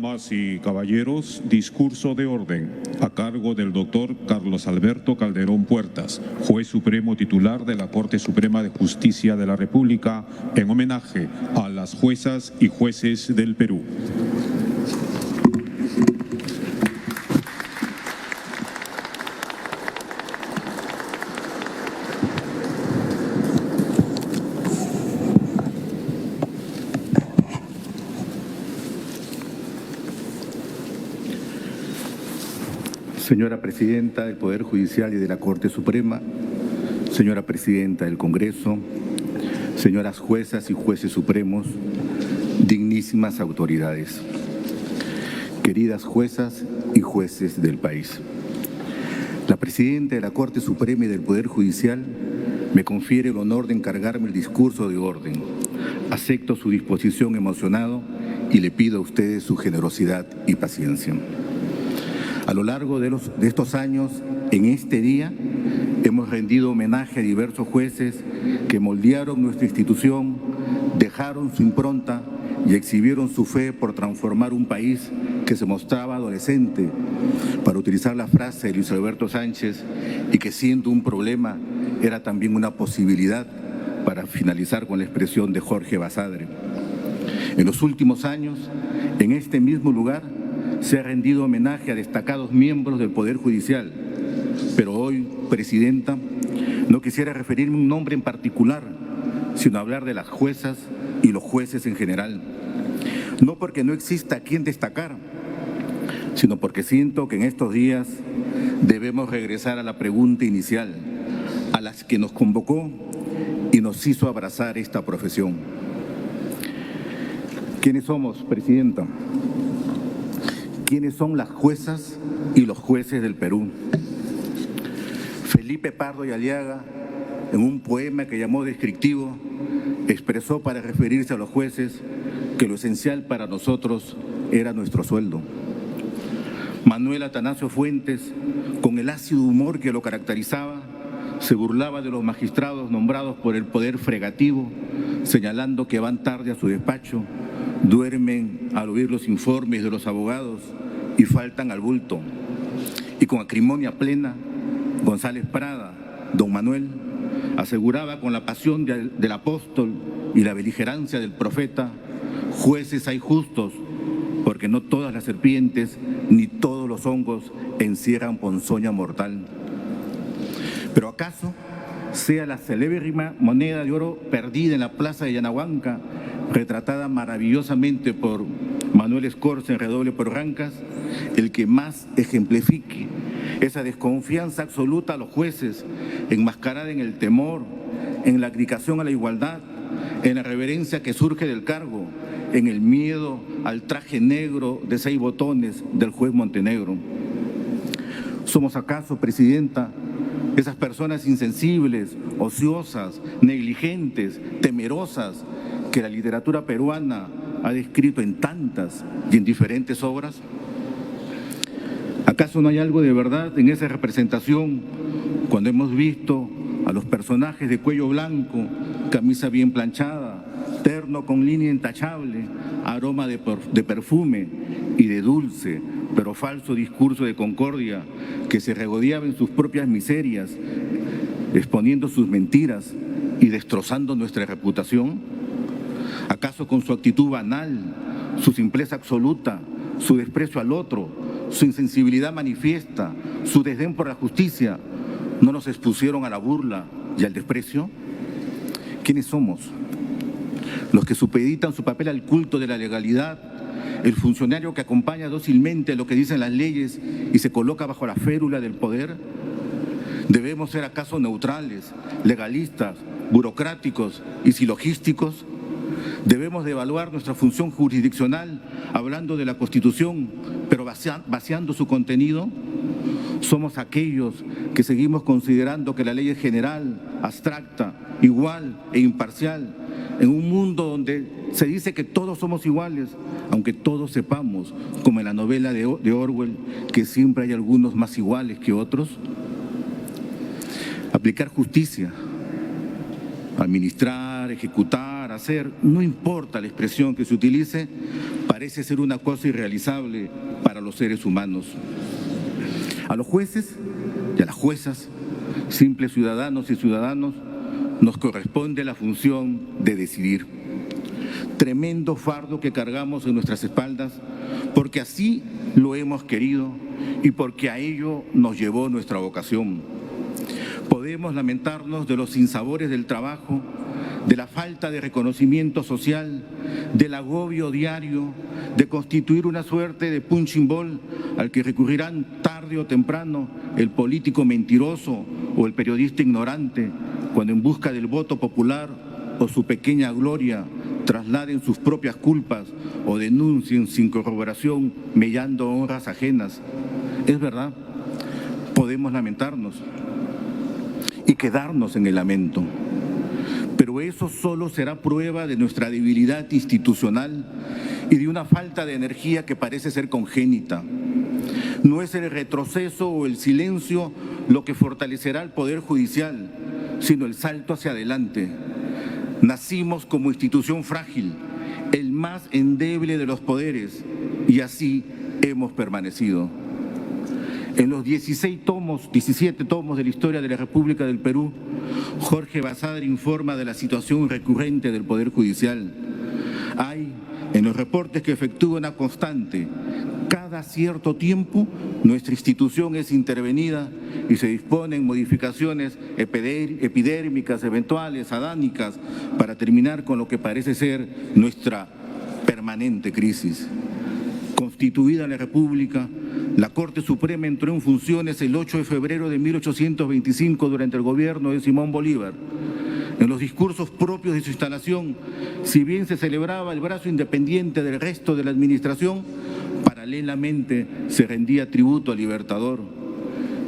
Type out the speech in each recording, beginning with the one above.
Damas y caballeros, discurso de orden a cargo del doctor Carlos Alberto Calderón Puertas, juez supremo titular de la Corte Suprema de Justicia de la República, en homenaje a las juezas y jueces del Perú. Señora Presidenta del Poder Judicial y de la Corte Suprema, señora Presidenta del Congreso, señoras juezas y jueces supremos, dignísimas autoridades, queridas juezas y jueces del país. La Presidenta de la Corte Suprema y del Poder Judicial me confiere el honor de encargarme el discurso de orden. Acepto su disposición emocionado y le pido a ustedes su generosidad y paciencia. A lo largo de estos años, en este día, hemos rendido homenaje a diversos jueces que moldearon nuestra institución, dejaron su impronta y exhibieron su fe por transformar un país que se mostraba adolescente, para utilizar la frase de Luis Alberto Sánchez, y que siendo un problema era también una posibilidad, para finalizar con la expresión de Jorge Basadre. En los últimos años, en este mismo lugar, se ha rendido homenaje a destacados miembros del Poder Judicial, pero hoy, Presidenta, no quisiera referirme a un nombre en particular, sino hablar de las juezas y los jueces en general. No porque no exista a quien destacar, sino porque siento que en estos días debemos regresar a la pregunta inicial, a las que nos convocó y nos hizo abrazar esta profesión. ¿Quiénes somos, Presidenta? ¿Quiénes son las juezas y los jueces del Perú? Felipe Pardo y Aliaga, en un poema que llamó descriptivo, expresó para referirse a los jueces que lo esencial para nosotros era nuestro sueldo. Manuel Atanasio Fuentes, con el ácido humor que lo caracterizaba, se burlaba de los magistrados nombrados por el poder fregativo, señalando que van tarde a su despacho, duermen al oír los informes de los abogados y faltan al bulto. Y con acrimonia plena, González Prada, don Manuel, aseguraba con la pasión del apóstol y la beligerancia del profeta: jueces hay justos, porque no todas las serpientes ni todos los hongos encierran ponzoña mortal. Pero ¿acaso sea la celébérrima moneda de oro perdida en la plaza de Yanahuanca, retratada maravillosamente por Manuel Escorza en Redoble por Rancas, el que más ejemplifique esa desconfianza absoluta a los jueces, enmascarada en el temor, en la abdicación a la igualdad, en la reverencia que surge del cargo, en el miedo al traje negro de 6 botones del juez Montenegro? ¿Somos acaso, Presidenta, esas personas insensibles, ociosas, negligentes, temerosas, que la literatura peruana ha descrito en tantas y en diferentes obras? ¿Acaso no hay algo de verdad en esa representación cuando hemos visto a los personajes de cuello blanco, camisa bien planchada, terno con línea intachable, aroma de perfume y de dulce pero falso discurso de concordia, que se regodeaba en sus propias miserias, exponiendo sus mentiras y destrozando nuestra reputación? ¿Acaso con su actitud banal, su simpleza absoluta, su desprecio al otro, su insensibilidad manifiesta, su desdén por la justicia, no nos expusieron a la burla y al desprecio? ¿Quiénes somos? Los que supeditan su papel al culto de la legalidad, el funcionario que acompaña dócilmente lo que dicen las leyes y se coloca bajo la férula del poder. ¿Debemos ser acaso neutrales, legalistas, burocráticos y silogísticos? ¿Debemos de evaluar nuestra función jurisdiccional hablando de la Constitución, pero vaciando su contenido? ¿Somos aquellos que seguimos considerando que la ley es general, abstracta, igual e imparcial, en un mundo donde se dice que todos somos iguales, aunque todos sepamos, como en la novela de Orwell, que siempre hay algunos más iguales que otros? Aplicar justicia Administrar, ejecutar, hacer, no importa la expresión que se utilice, parece ser una cosa irrealizable para los seres humanos. A los jueces y a las juezas, simples ciudadanos y ciudadanos, nos corresponde la función de decidir. Tremendo fardo que cargamos en nuestras espaldas, porque así lo hemos querido y porque a ello nos llevó nuestra vocación. Podemos lamentarnos de los sinsabores del trabajo, de la falta de reconocimiento social, del agobio diario, de constituir una suerte de punching ball al que recurrirán tarde o temprano el político mentiroso o el periodista ignorante, cuando en busca del voto popular o su pequeña gloria trasladen sus propias culpas o denuncien sin corroboración mellando honras ajenas. Es verdad, podemos lamentarnos y quedarnos en el lamento, pero eso solo será prueba de nuestra debilidad institucional y de una falta de energía que parece ser congénita. No es el retroceso o el silencio lo que fortalecerá al Poder Judicial, sino el salto hacia adelante. Nacimos como institución frágil, el más endeble de los poderes, y así hemos permanecido. En los 17 tomos de la historia de la República del Perú, Jorge Basadre informa de la situación recurrente del Poder Judicial. Hay, en los reportes que efectúa una constante, cada cierto tiempo nuestra institución es intervenida y se disponen modificaciones epidérmicas, eventuales, adánicas, para terminar con lo que parece ser nuestra permanente crisis. Constituida la República, la Corte Suprema entró en funciones el 8 de febrero de 1825 durante el gobierno de Simón Bolívar. En los discursos propios de su instalación, si bien se celebraba el brazo independiente del resto de la administración, paralelamente se rendía tributo al Libertador.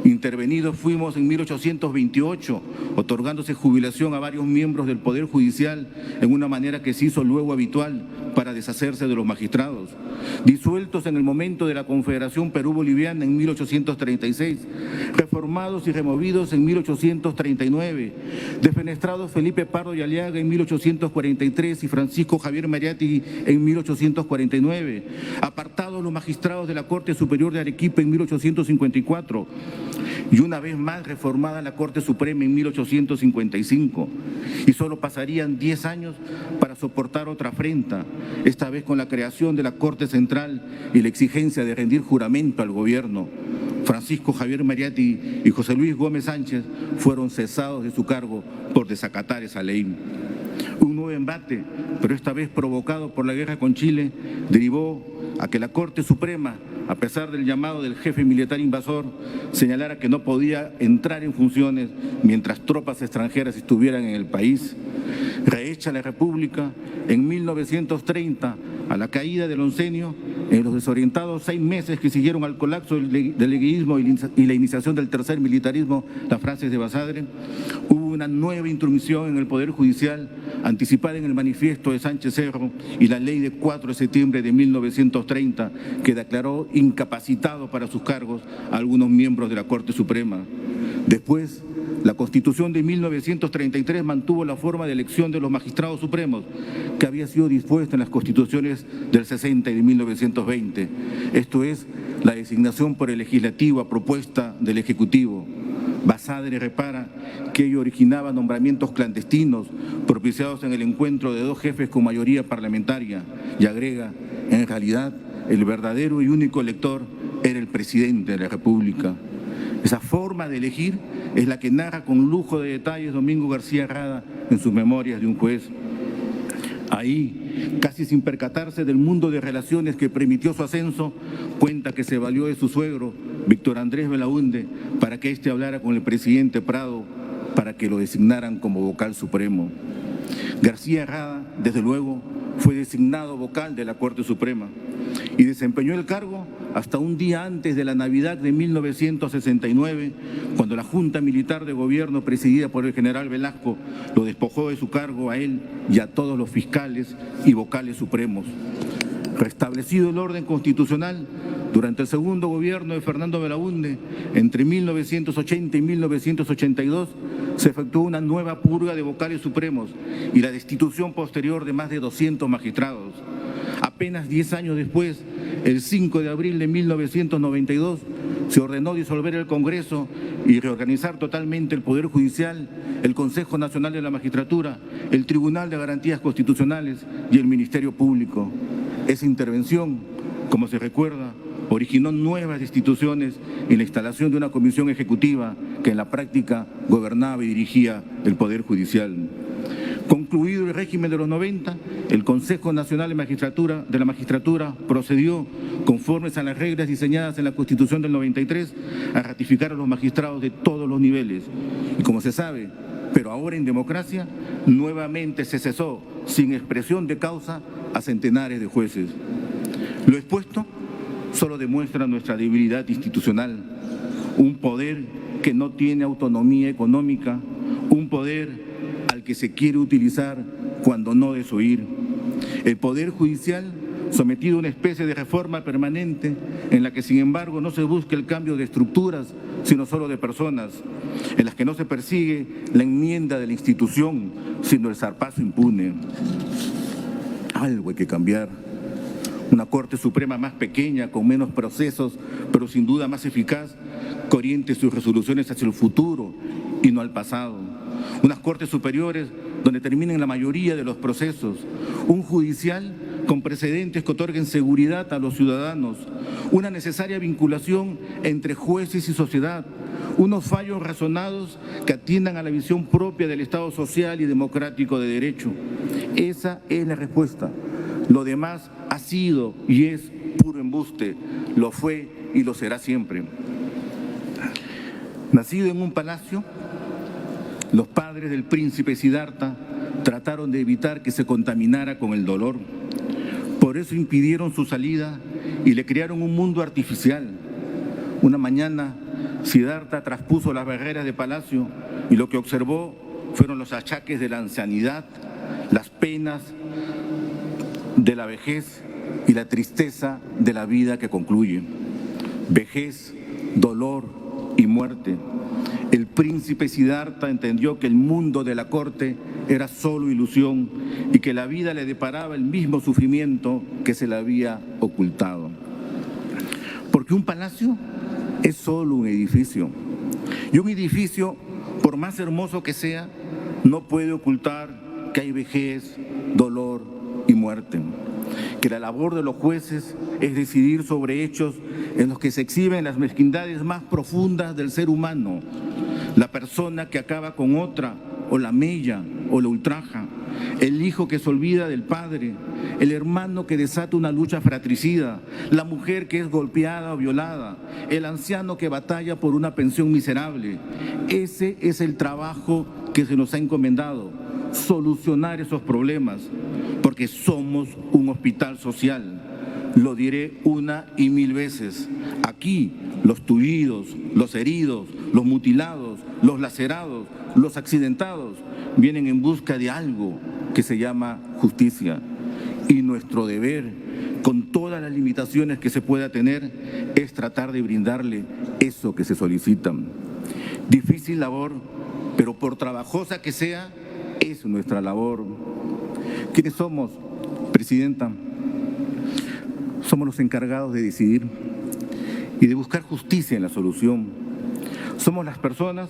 Intervenidos fuimos en 1828, otorgándose jubilación a varios miembros del Poder Judicial en una manera que se hizo luego habitual para deshacerse de los magistrados. Disueltos en el momento de la Confederación Perú-Boliviana en 1836, reformados y removidos en 1839, defenestrados Felipe Pardo y Aliaga en 1843 y Francisco Javier Mariátegui en 1849, apartados los magistrados de la Corte Superior de Arequipa en 1854, y una vez más reformada la Corte Suprema en 1855, y solo pasarían 10 años para soportar otra afrenta, esta vez con la creación de la Corte Central y la exigencia de rendir juramento al gobierno. Francisco Javier Mariátegui y José Luis Gómez Sánchez fueron cesados de su cargo por desacatar esa ley. Un nuevo embate, pero esta vez provocado por la guerra con Chile, derivó a que la Corte Suprema, a pesar del llamado del jefe militar invasor, señalara que no podía entrar en funciones mientras tropas extranjeras estuvieran en el país. Rehecha la República, en 1930, a la caída del oncenio, en los desorientados 6 meses que siguieron al colapso del leguismo y la iniciación del tercer militarismo, las frases de Basadre, hubo una nueva intromisión en el Poder Judicial, anticipada en el manifiesto de Sánchez Cerro y la ley de 4 de septiembre de 1930, que declaró incapacitado para sus cargos a algunos miembros de la Corte Suprema. Después, la Constitución de 1933 mantuvo la forma de elección de los magistrados supremos que había sido dispuesta en las constituciones del 60 y de 1920. Esto es, la designación por el legislativo a propuesta del Ejecutivo. Basadre repara que ello originaba nombramientos clandestinos propiciados en el encuentro de 2 jefes con mayoría parlamentaria y agrega, en realidad, el verdadero y único elector era el presidente de la República. Esa forma de elegir es la que narra con lujo de detalles Domingo García Rada en sus Memorias de un juez. Ahí, casi sin percatarse del mundo de relaciones que permitió su ascenso, cuenta que se valió de su suegro, Víctor Andrés Belaúnde, para que éste hablara con el presidente Prado para que lo designaran como vocal supremo. García Rada, desde luego, fue designado vocal de la Corte Suprema y desempeñó el cargo hasta un día antes de la Navidad de 1969, cuando la Junta Militar de Gobierno presidida por el general Velasco lo despojó de su cargo a él y a todos los fiscales y vocales supremos. Restablecido el orden constitucional, durante el segundo gobierno de Fernando Belaúnde, entre 1980 y 1982, se efectuó una nueva purga de vocales supremos y la destitución posterior de más de 200 magistrados. Apenas 10 años después, el 5 de abril de 1992, se ordenó disolver el Congreso y reorganizar totalmente el Poder Judicial, el Consejo Nacional de la Magistratura, el Tribunal de Garantías Constitucionales y el Ministerio Público. Esa intervención, como se recuerda, originó nuevas destituciones y la instalación de una comisión ejecutiva que en la práctica gobernaba y dirigía el Poder Judicial. Concluido el régimen de los 90, el Consejo Nacional de la Magistratura procedió, conformes a las reglas diseñadas en la Constitución del 93, a ratificar a los magistrados de todos los niveles. Y como se sabe, pero ahora en democracia, nuevamente se cesó, sin expresión de causa, a centenares de jueces. Lo expuesto solo demuestra nuestra debilidad institucional, un poder que no tiene autonomía económica, un poder al que se quiere utilizar cuando no desoír. El Poder Judicial, sometido a una especie de reforma permanente en la que, sin embargo, no se busca el cambio de estructuras, sino solo de personas, en las que no se persigue la enmienda de la institución, sino el zarpazo impune. Algo hay que cambiar. Una Corte Suprema más pequeña, con menos procesos, pero sin duda más eficaz, que oriente sus resoluciones hacia el futuro y no al pasado. Unas Cortes superiores donde terminen la mayoría de los procesos. Un judicial con precedentes que otorguen seguridad a los ciudadanos. Una necesaria vinculación entre jueces y sociedad. Unos fallos razonados que atiendan a la visión propia del Estado social y democrático de derecho. Esa es la respuesta. Lo demás ha sido y es puro embuste, lo fue y lo será siempre. Nacido en un palacio, los padres del príncipe Siddhartha trataron de evitar que se contaminara con el dolor. Por eso impidieron su salida y le crearon un mundo artificial. Una mañana, Siddhartha traspuso las barreras de palacio y lo que observó fueron los achaques de la ancianidad, las penas de la vejez y la tristeza de la vida que concluye. Vejez, dolor y muerte. El príncipe Siddhartha entendió que el mundo de la corte era solo ilusión y que la vida le deparaba el mismo sufrimiento que se le había ocultado. Porque un palacio es solo un edificio. Y un edificio, por más hermoso que sea, no puede ocultar que hay vejez, dolor y muerte. Que la labor de los jueces es decidir sobre hechos en los que se exhiben las mezquindades más profundas del ser humano. La persona que acaba con otra, o la mella, o la ultraja. El hijo que se olvida del padre. El hermano que desata una lucha fratricida. La mujer que es golpeada o violada. El anciano que batalla por una pensión miserable. Ese es el trabajo que se nos ha encomendado. Solucionar esos problemas, porque somos un hospital social. Lo diré una y mil veces. Aquí los tullidos, los heridos, los mutilados, los lacerados, los accidentados vienen en busca de algo que se llama justicia. Y nuestro deber, con todas las limitaciones que se pueda tener, es tratar de brindarle eso que se solicita. Difícil labor, pero por trabajosa que sea, es nuestra labor. ¿Quiénes somos, Presidenta? Somos los encargados de decidir y de buscar justicia en la solución. Somos las personas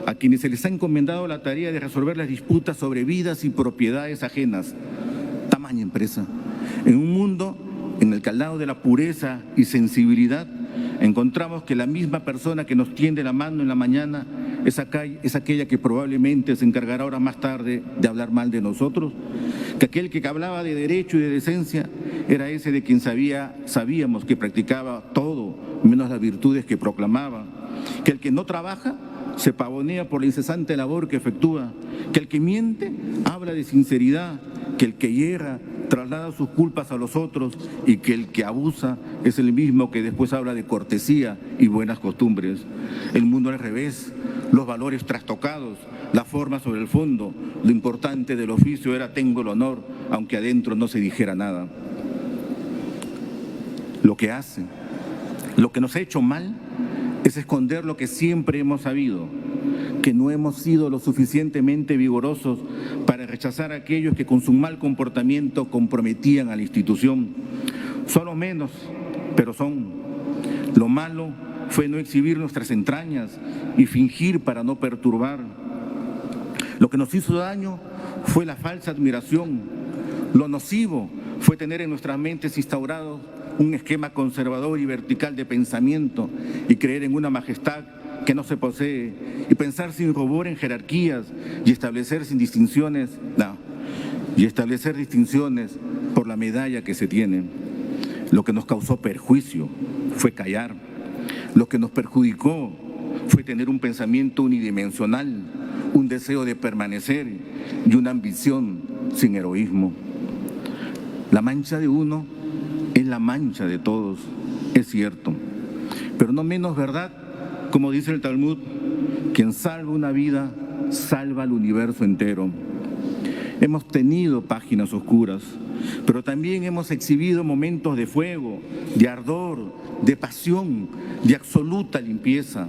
a quienes se les ha encomendado la tarea de resolver las disputas sobre vidas y propiedades ajenas. Tamaña empresa. En un mundo en el que al lado de la pureza y sensibilidad encontramos que la misma persona que nos tiende la mano en la mañana es aquella que probablemente se encargará ahora más tarde de hablar mal de nosotros, que aquel que hablaba de derecho y de decencia era ese de quien sabíamos que practicaba todo, menos las virtudes que proclamaba, que el que no trabaja se pavonea por la incesante labor que efectúa, que el que miente habla de sinceridad, que el que hierra traslada sus culpas a los otros y que el que abusa es el mismo que después habla de cortesía y buenas costumbres. El mundo al revés, los valores trastocados, la forma sobre el fondo. Lo importante del oficio era tengo el honor, aunque adentro no se dijera nada. lo que hace. Lo que nos ha hecho mal es esconder lo que siempre hemos sabido, que no hemos sido lo suficientemente vigorosos para rechazar a aquellos que con su mal comportamiento comprometían a la institución. Son los menos, pero son. Lo malo fue no exhibir nuestras entrañas y fingir para no perturbar. Lo que nos hizo daño fue la falsa admiración. Lo nocivo fue tener en nuestras mentes instaurado un esquema conservador y vertical de pensamiento y creer en una majestad que no se posee y pensar sin rubor en jerarquías y establecer distinciones por la medalla que se tiene. Lo que nos causó perjuicio fue callar. Lo que nos perjudicó fue tener un pensamiento unidimensional, un deseo de permanecer y una ambición sin heroísmo. La mancha de uno es la mancha de todos, es cierto, pero no menos verdad, como dice el Talmud, quien salva una vida, salva al universo entero. Hemos tenido páginas oscuras, pero también hemos exhibido momentos de fuego, de ardor, de pasión, de absoluta limpieza.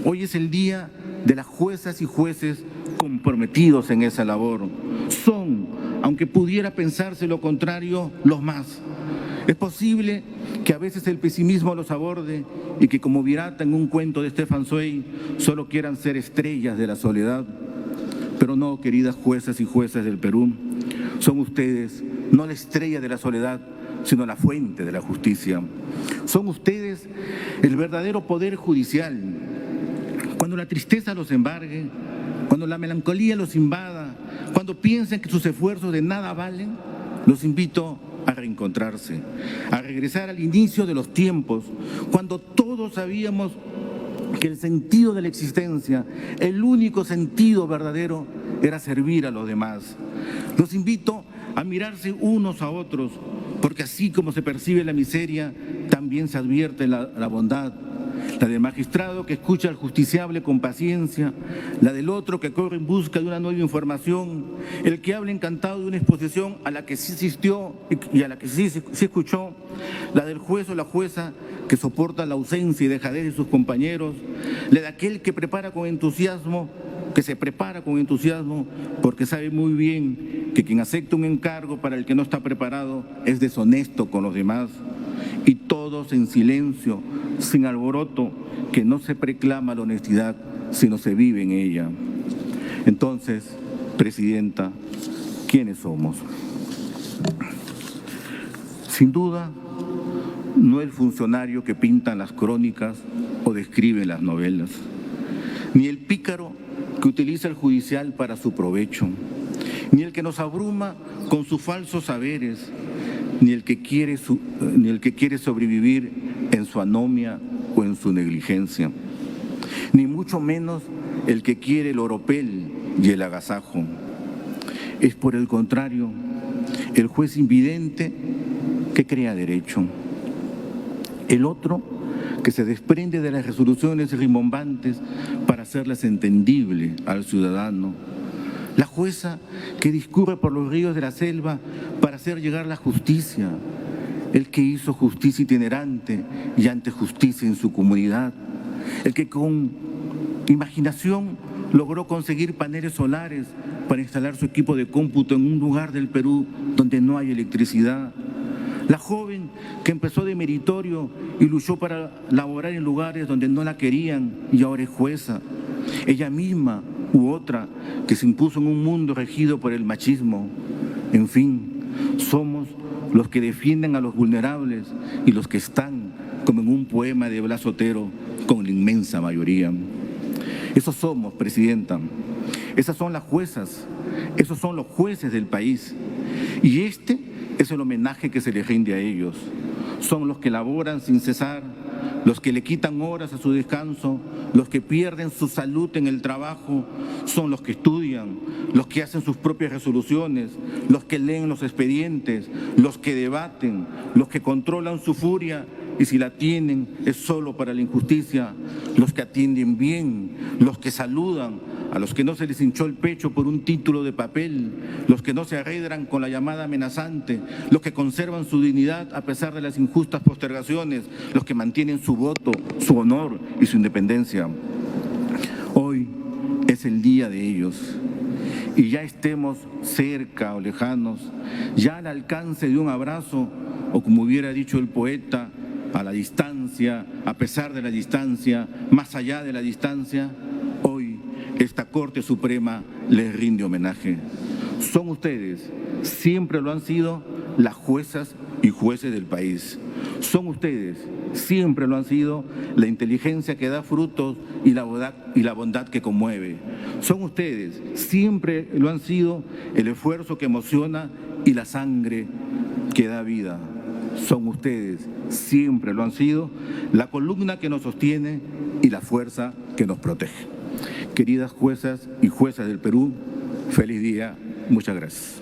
Hoy es el día de las juezas y jueces comprometidos en esa labor. Son, aunque pudiera pensarse lo contrario, los más. Es posible que a veces el pesimismo los aborde y que, como Virata en un cuento de Stefan Zweig, solo quieran ser estrellas de la soledad. Pero no, queridas juezas y jueces del Perú, son ustedes no la estrella de la soledad, sino la fuente de la justicia. Son ustedes el verdadero poder judicial. Cuando la tristeza los embargue, cuando la melancolía los invada, cuando piensen que sus esfuerzos de nada valen, los invito a reencontrarse, a regresar al inicio de los tiempos, cuando todos sabíamos que el sentido de la existencia, el único sentido verdadero, era servir a los demás. Los invito a mirarse unos a otros, porque así como se percibe la miseria, también se advierte la bondad. La del magistrado que escucha al justiciable con paciencia, la del otro que corre en busca de una nueva información, el que habla encantado de una exposición a la que sí asistió y a la que sí escuchó, la del juez o la jueza que soporta la ausencia y dejadez de sus compañeros, la de aquel que se prepara con entusiasmo porque sabe muy bien que quien acepta un encargo para el que no está preparado es deshonesto con los demás, y todos en silencio, sin alboroto, que no se proclama la honestidad, sino se vive en ella. Entonces, Presidenta, ¿quiénes somos? Sin duda, no el funcionario que pintan las crónicas o describe las novelas, ni el pícaro que utiliza el judicial para su provecho, ni el que nos abruma con sus falsos saberes, ni el que quiere sobrevivir en su anomia o en su negligencia, ni mucho menos el que quiere el oropel y el agasajo. Es por el contrario, el juez invidente que crea derecho, el otro que se desprende de las resoluciones rimbombantes para hacerlas entendibles al ciudadano, la jueza que discurre por los ríos de la selva para hacer llegar la justicia, el que hizo justicia itinerante y antejusticia en su comunidad, el que con imaginación logró conseguir paneles solares para instalar su equipo de cómputo en un lugar del Perú donde no hay electricidad, la joven que empezó de meritorio y luchó para laborar en lugares donde no la querían y ahora es jueza, ella misma u otra que se impuso en un mundo regido por el machismo. En fin, somos los que defienden a los vulnerables y los que están, como en un poema de Blas Otero, con la inmensa mayoría. Esos somos, Presidenta. Esas son las juezas, esos son los jueces del país. Y este es el homenaje que se les rinde a ellos. Son los que laboran sin cesar, los que le quitan horas a su descanso, los que pierden su salud en el trabajo, son los que estudian, los que hacen sus propias resoluciones, los que leen los expedientes, los que debaten, los que controlan su furia y si la tienen es solo para la injusticia, los que atienden bien, los que saludan a los que no se les hinchó el pecho por un título de papel, los que no se arredran con la llamada amenazante, los que conservan su dignidad a pesar de las injustas postergaciones, los que mantienen su voto, su honor y su independencia. Hoy es el día de ellos. Y ya estemos cerca o lejanos, ya al alcance de un abrazo, o como hubiera dicho el poeta, a la distancia, a pesar de la distancia, más allá de la distancia, hoy esta Corte Suprema les rinde homenaje. Son ustedes, siempre lo han sido, las juezas y jueces del país. Son ustedes, siempre lo han sido, la inteligencia que da frutos y la bondad que conmueve. Son ustedes, siempre lo han sido, el esfuerzo que emociona y la sangre que da vida. Son ustedes, siempre lo han sido, la columna que nos sostiene y la fuerza que nos protege. Queridas juezas y jueces del Perú, feliz día, muchas gracias.